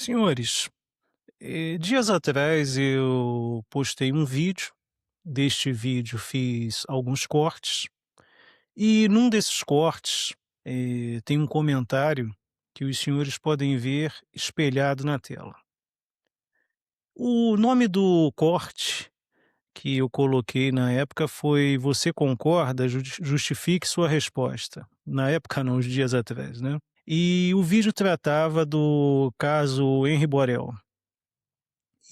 Senhores, dias atrás eu postei um vídeo. Deste vídeo fiz alguns cortes e num desses cortes, tem um comentário que os senhores podem ver espelhado na tela. O nome do corte que eu coloquei na época foi "Você concorda? Justifique sua resposta". Na época não, uns dias atrás, né. E o vídeo tratava do caso Henri Borel.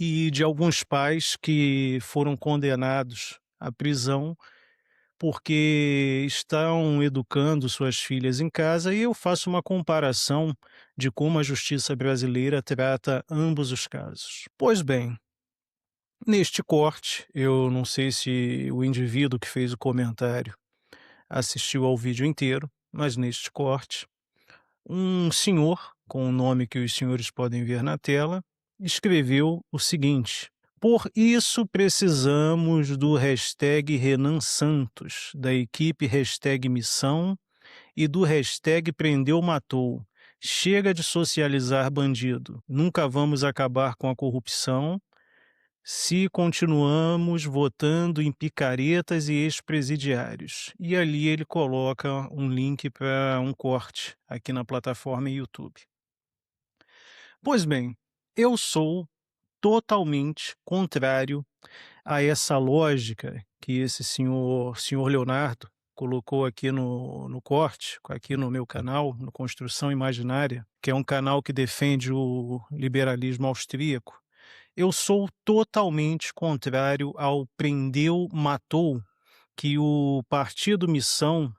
E de alguns pais que foram condenados à prisão, porque estão educando suas filhas em casa, e eu faço uma comparação de como a justiça brasileira trata ambos os casos. Pois bem, neste corte, eu não sei se o indivíduo que fez o comentário assistiu ao vídeo inteiro, mas neste corte, um senhor, com o nome que os senhores podem ver na tela, escreveu o seguinte: "Por isso precisamos do hashtag Renan Santos, da equipe hashtag Missão e do hashtag Prendeu Matou. Chega de socializar bandido. Nunca vamos acabar com a corrupção se continuamos votando em picaretas e ex-presidiários". E ali ele coloca um link para um corte aqui na plataforma YouTube. Pois bem, eu sou totalmente contrário a essa lógica que esse senhor Leonardo colocou aqui no corte, aqui no meu canal, no Construção Imaginária, que é um canal que defende o liberalismo austríaco. Eu sou totalmente contrário ao prendeu, matou, que o Partido Missão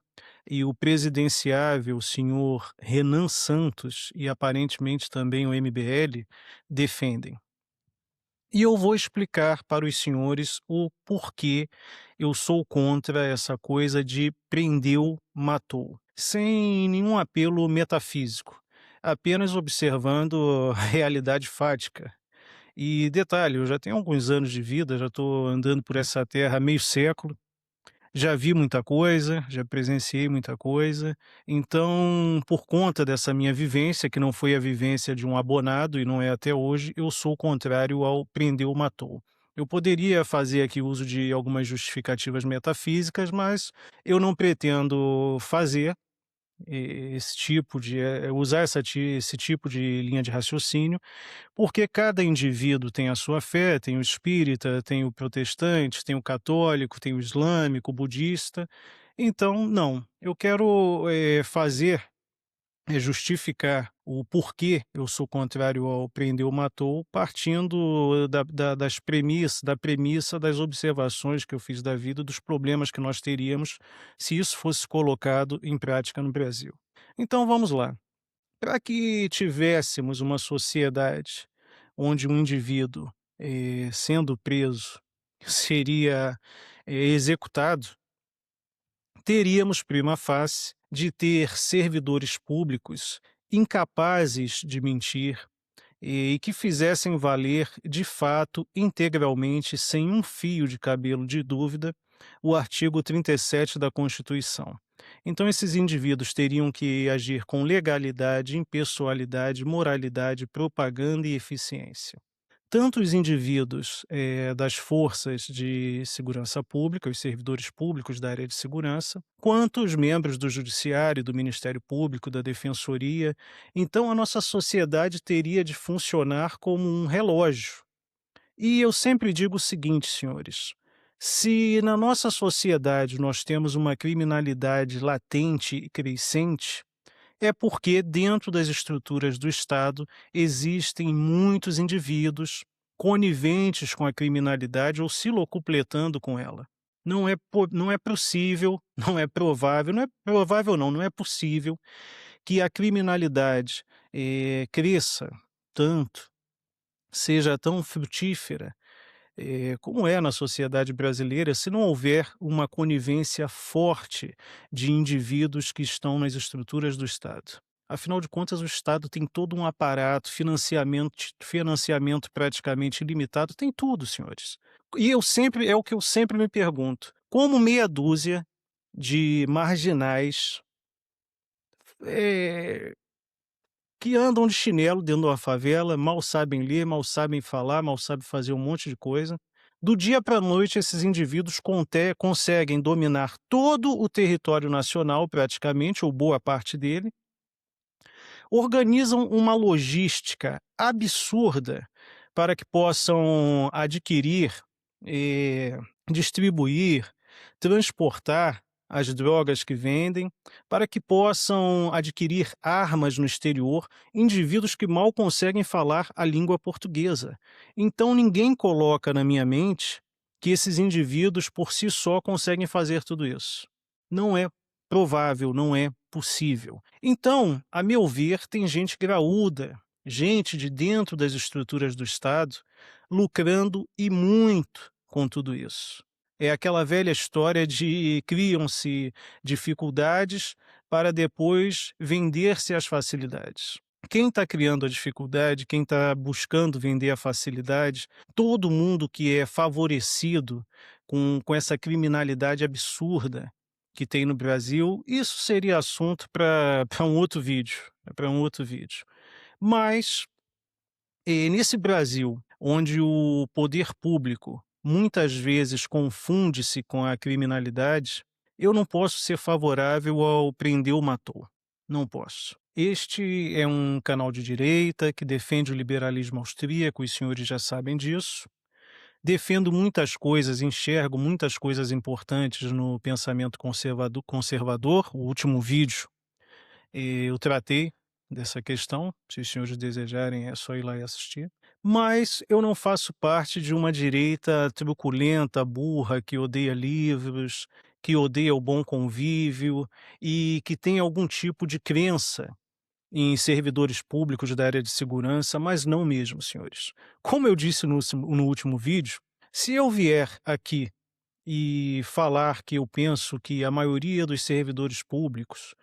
e o presidenciável senhor Renan Santos e aparentemente também o MBL defendem. E eu vou explicar para os senhores o porquê eu sou contra essa coisa de prendeu, matou, sem nenhum apelo metafísico, apenas observando a realidade fática. E detalhe, eu já tenho alguns anos de vida, já estou andando por essa terra há meio século, já vi muita coisa, já presenciei muita coisa, então, por conta dessa minha vivência, que não foi a vivência de um abonado e não é até hoje, eu sou contrário ao prendeu, matou. Eu poderia fazer aqui uso de algumas justificativas metafísicas, mas eu não pretendo fazer esse tipo de usar esse tipo de linha de raciocínio, porque cada indivíduo tem a sua fé, tem o espírita, tem o protestante, tem o católico, tem o islâmico, o budista. Então, não, eu quero fazer, justificar o porquê eu sou contrário ao prendeu, matou, partindo da premissa das observações que eu fiz da vida, dos problemas que nós teríamos se isso fosse colocado em prática no Brasil. Então vamos lá. Para que tivéssemos uma sociedade onde um indivíduo, sendo preso, seria, executado, teríamos prima facie de ter servidores públicos incapazes de mentir, e que fizessem valer de fato, integralmente, sem um fio de cabelo de dúvida, o artigo 37 da Constituição. Então esses indivíduos teriam que agir com legalidade, impessoalidade, moralidade, propaganda e eficiência. Tanto os indivíduos, das forças de segurança pública, os servidores públicos da área de segurança, quanto os membros do judiciário, do Ministério Público, da Defensoria. Então a nossa sociedade teria de funcionar como um relógio. E eu sempre digo o seguinte, senhores: se na nossa sociedade nós temos uma criminalidade latente e crescente, é porque dentro das estruturas do Estado existem muitos indivíduos coniventes com a criminalidade ou se locupletando com ela. Não é possível, não é possível que a criminalidade cresça tanto, seja tão frutífera, como é na sociedade brasileira, se não houver uma conivência forte de indivíduos que estão nas estruturas do Estado. Afinal de contas, o Estado tem todo um aparato, financiamento praticamente ilimitado, tem tudo, senhores. E é o que eu sempre me pergunto: como meia dúzia de marginais, eh, que andam de chinelo dentro de uma favela, mal sabem ler, mal sabem falar, mal sabem fazer um monte de coisa. Do dia para a noite, esses indivíduos conseguem dominar todo o território nacional, praticamente, ou boa parte dele, organizam uma logística absurda para que possam adquirir, eh, distribuir, transportar as drogas que vendem, para que possam adquirir armas no exterior, indivíduos que mal conseguem falar a língua portuguesa. Então ninguém coloca na minha mente que esses indivíduos por si só conseguem fazer tudo isso. Não é provável, não é possível. Então, a meu ver, tem gente graúda, gente de dentro das estruturas do Estado, lucrando e muito com tudo isso. É aquela velha história de criam-se dificuldades para depois vender-se as facilidades. Quem está criando a dificuldade, quem está buscando vender a facilidade, todo mundo que é favorecido com essa criminalidade absurda que tem no Brasil, isso seria assunto para um outro vídeo, para um outro vídeo. Mas, nesse Brasil, onde o poder público muitas vezes confunde-se com a criminalidade, eu não posso ser favorável ao prendeu, matou. Não posso. Este é um canal de direita que defende o liberalismo austríaco, os senhores já sabem disso. Defendo muitas coisas, enxergo muitas coisas importantes no pensamento conservador. O último vídeo, eu tratei dessa questão. Se os senhores desejarem, é só ir lá e assistir. Mas eu não faço parte de uma direita truculenta, burra, que odeia livros, que odeia o bom convívio e que tem algum tipo de crença em servidores públicos da área de segurança, mas não mesmo, senhores. Como eu disse no último vídeo, se eu vier aqui e falar que eu penso que a maioria dos servidores públicos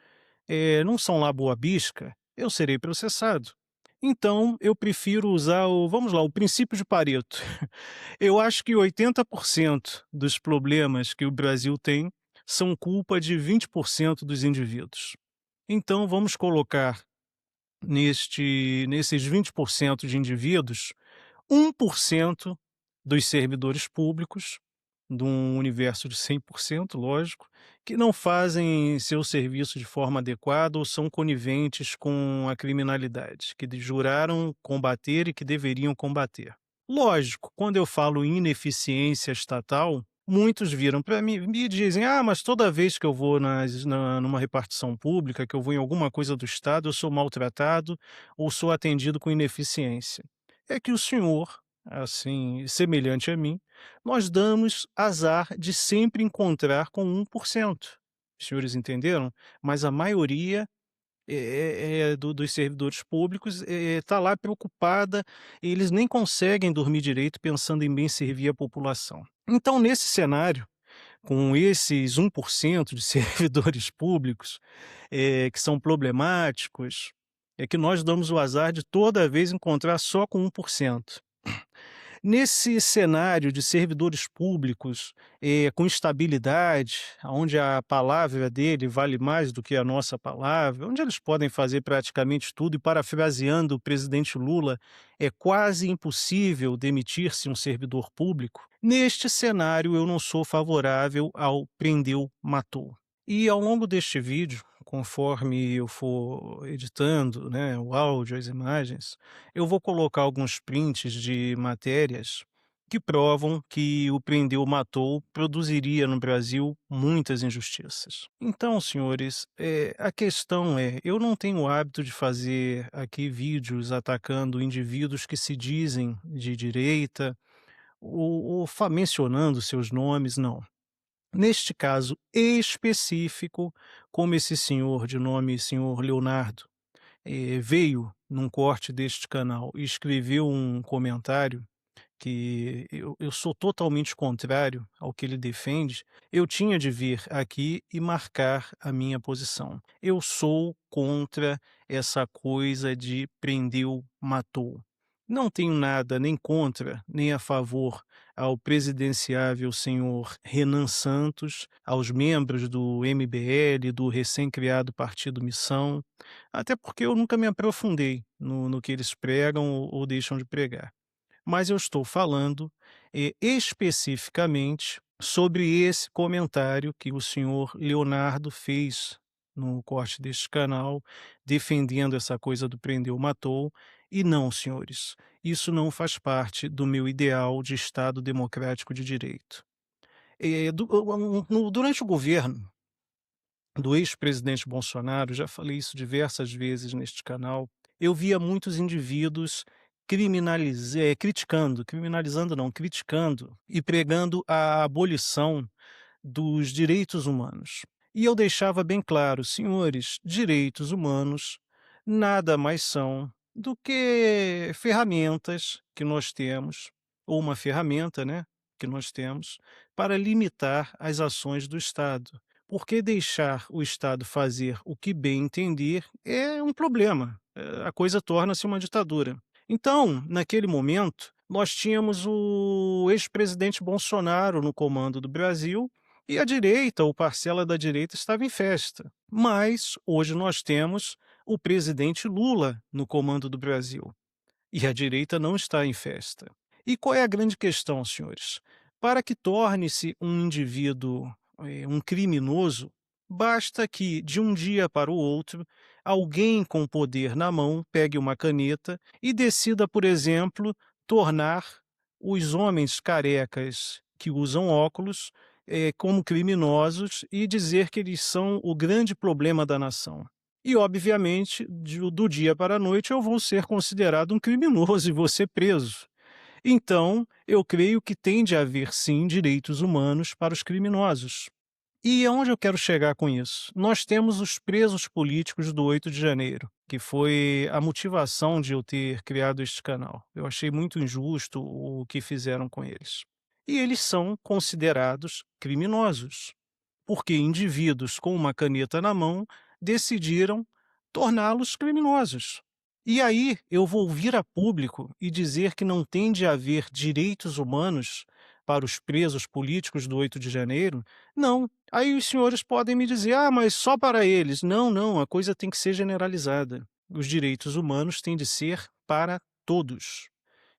não são lá boa bisca, eu serei processado. Então, eu prefiro usar vamos lá, o princípio de Pareto. Eu acho que 80% dos problemas que o Brasil tem são culpa de 20% dos indivíduos. Então, vamos colocar nesses 20% de indivíduos, 1% dos servidores públicos, de um universo de 100%, lógico, que não fazem seu serviço de forma adequada ou são coniventes com a criminalidade, que juraram combater e que deveriam combater. Lógico, quando eu falo em ineficiência estatal, muitos viram para mim e dizem: "Ah, mas toda vez que eu vou numa repartição pública, que eu vou em alguma coisa do Estado, eu sou maltratado ou sou atendido com ineficiência". É que o senhor, assim, semelhante a mim, nós damos azar de sempre encontrar com 1%. Os senhores entenderam? Mas a maioria dos servidores públicos está lá preocupada, eles nem conseguem dormir direito pensando em bem servir a população. Então, nesse cenário, com esses 1% de servidores públicos que são problemáticos, é que nós damos o azar de toda vez encontrar só com 1%. Nesse cenário de servidores públicos, com estabilidade, onde a palavra dele vale mais do que a nossa palavra, onde eles podem fazer praticamente tudo e, parafraseando o presidente Lula, é quase impossível demitir-se um servidor público, neste cenário eu não sou favorável ao prendeu, matou. E ao longo deste vídeo, conforme eu for editando, né, o áudio, as imagens, eu vou colocar alguns prints de matérias que provam que o prendeu matou produziria no Brasil muitas injustiças. Então, senhores, a questão é, eu não tenho o hábito de fazer aqui vídeos atacando indivíduos que se dizem de direita ou mencionando seus nomes, não. Neste caso específico, como esse senhor de nome senhor Leonardo veio num corte deste canal e escreveu um comentário que eu sou totalmente contrário ao que ele defende, eu tinha de vir aqui e marcar a minha posição. Eu sou contra essa coisa de prendeu, matou. Não tenho nada nem contra, nem a favor ao presidenciável senhor Renan Santos, aos membros do MBL, do recém-criado Partido Missão, até porque eu nunca me aprofundei no que eles pregam ou deixam de pregar. Mas eu estou falando, especificamente sobre esse comentário que o senhor Leonardo fez no corte deste canal, defendendo essa coisa do prendeu, matou. E não, senhores, isso não faz parte do meu ideal de Estado democrático de direito. Durante o governo do ex-presidente Bolsonaro, já falei isso diversas vezes neste canal, eu via muitos indivíduos criminalizando não, criticando e pregando a abolição dos direitos humanos. E eu deixava bem claro, senhores, direitos humanos nada mais são do que ferramentas que nós temos, ou uma ferramenta, né, que nós temos, para limitar as ações do Estado. Porque deixar o Estado fazer o que bem entender é um problema. A coisa torna-se uma ditadura. Então, naquele momento, nós tínhamos o ex-presidente Bolsonaro no comando do Brasil e a direita, ou parcela da direita, estava em festa. Mas hoje nós temos o presidente Lula no comando do Brasil. E a direita não está em festa. E qual é a grande questão, senhores? Para que torne-se um indivíduo um criminoso, basta que, de um dia para o outro, alguém com poder na mão pegue uma caneta e decida, por exemplo, tornar os homens carecas que usam óculos como criminosos e dizer que eles são o grande problema da nação. E, obviamente, do dia para a noite eu vou ser considerado um criminoso e vou ser preso. Então, eu creio que tem de haver, sim, direitos humanos para os criminosos. E aonde eu quero chegar com isso? Nós temos os presos políticos do 8 de janeiro, que foi a motivação de eu ter criado este canal. Eu achei muito injusto o que fizeram com eles. E eles são considerados criminosos porque indivíduos com uma caneta na mão decidiram torná-los criminosos. E aí eu vou vir a público e dizer que não tem de haver direitos humanos para os presos políticos do 8 de janeiro? Não. Aí os senhores podem me dizer, ah, mas só para eles. Não, não, a coisa tem que ser generalizada. Os direitos humanos têm de ser para todos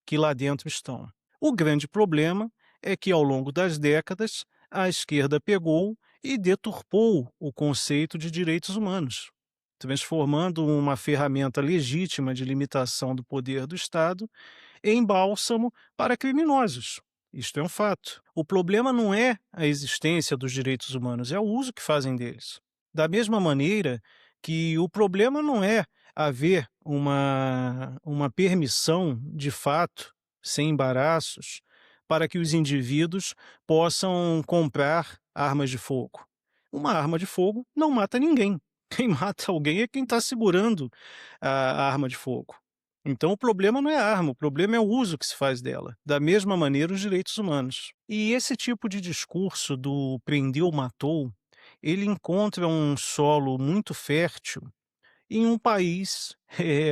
que lá dentro estão. O grande problema é que, ao longo das décadas, a esquerda pegou e deturpou o conceito de direitos humanos, transformando uma ferramenta legítima de limitação do poder do Estado em bálsamo para criminosos. Isto é um fato. O problema não é a existência dos direitos humanos, é o uso que fazem deles. Da mesma maneira que o problema não é haver uma permissão de fato, sem embaraços, para que os indivíduos possam comprar armas de fogo. Uma arma de fogo não mata ninguém. Quem mata alguém é quem está segurando a arma de fogo. Então o problema não é a arma, o problema é o uso que se faz dela. Da mesma maneira, os direitos humanos. E esse tipo de discurso do prendeu, matou, ele encontra um solo muito fértil em um país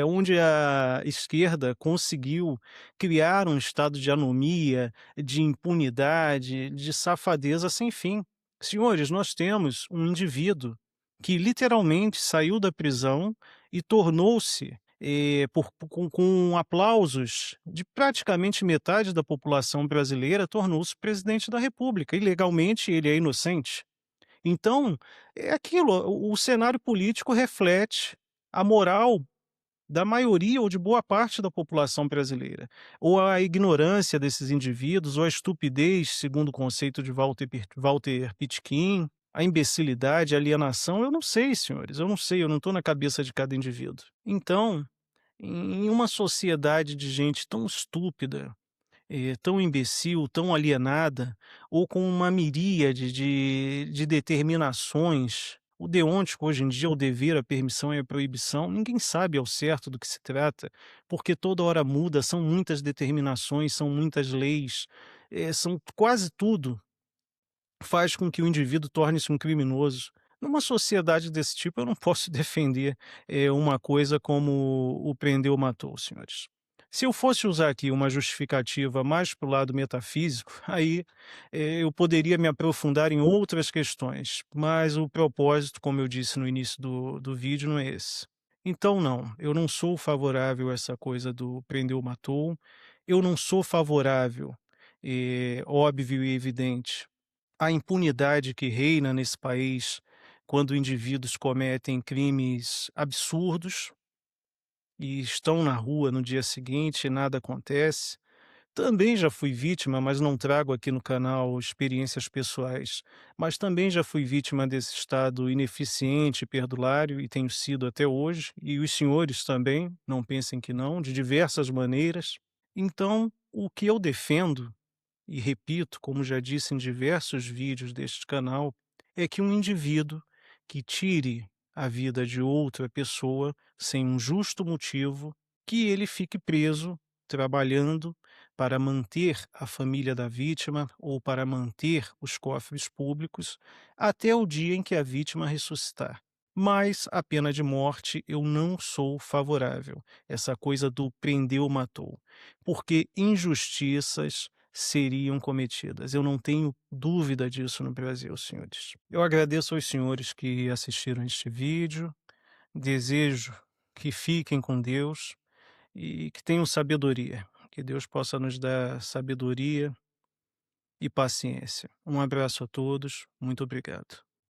onde a esquerda conseguiu criar um estado de anomia, de impunidade, de safadeza sem fim. Senhores, nós temos um indivíduo que literalmente saiu da prisão e tornou-se, com aplausos de praticamente metade da população brasileira, tornou-se presidente da República. E legalmente ele é inocente. Então, é aquilo, o cenário político reflete a moral da maioria ou de boa parte da população brasileira, ou a ignorância desses indivíduos, ou a estupidez, segundo o conceito de Walter Pitkin, a imbecilidade, a alienação, eu não sei, senhores, eu não sei, eu não estou na cabeça de cada indivíduo. Então, em uma sociedade de gente tão estúpida, tão imbecil, tão alienada, ou com uma miríade de determinações. O deôntico, hoje em dia, o dever, a permissão e a proibição, ninguém sabe ao certo do que se trata, porque toda hora muda, são muitas determinações, são muitas leis, são quase tudo faz com que o indivíduo torne-se um criminoso. Numa sociedade desse tipo, eu não posso defender uma coisa como o prendeu, matou, senhores. Se eu fosse usar aqui uma justificativa mais para o lado metafísico, aí, eu poderia me aprofundar em outras questões, mas o propósito, como eu disse no início do vídeo, não é esse. Então não, eu não sou favorável a essa coisa do prendeu, matou, eu não sou favorável, óbvio e evidente, à impunidade que reina nesse país quando indivíduos cometem crimes absurdos, e estão na rua no dia seguinte e nada acontece. Também já fui vítima, mas não trago aqui no canal experiências pessoais, mas também já fui vítima desse estado ineficiente e perdulário e tenho sido até hoje, e os senhores também, não pensem que não, de diversas maneiras. Então, o que eu defendo e repito, como já disse em diversos vídeos deste canal, é que um indivíduo que tire a vida de outra pessoa sem um justo motivo, que ele fique preso trabalhando para manter a família da vítima ou para manter os cofres públicos até o dia em que a vítima ressuscitar. Mas a pena de morte eu não sou favorável. Essa coisa do prendeu, matou. Porque injustiças seriam cometidas. Eu não tenho dúvida disso no Brasil, senhores. Eu agradeço aos senhores que assistiram este vídeo, desejo que fiquem com Deus e que tenham sabedoria. Que Deus possa nos dar sabedoria e paciência. Um abraço a todos, muito obrigado.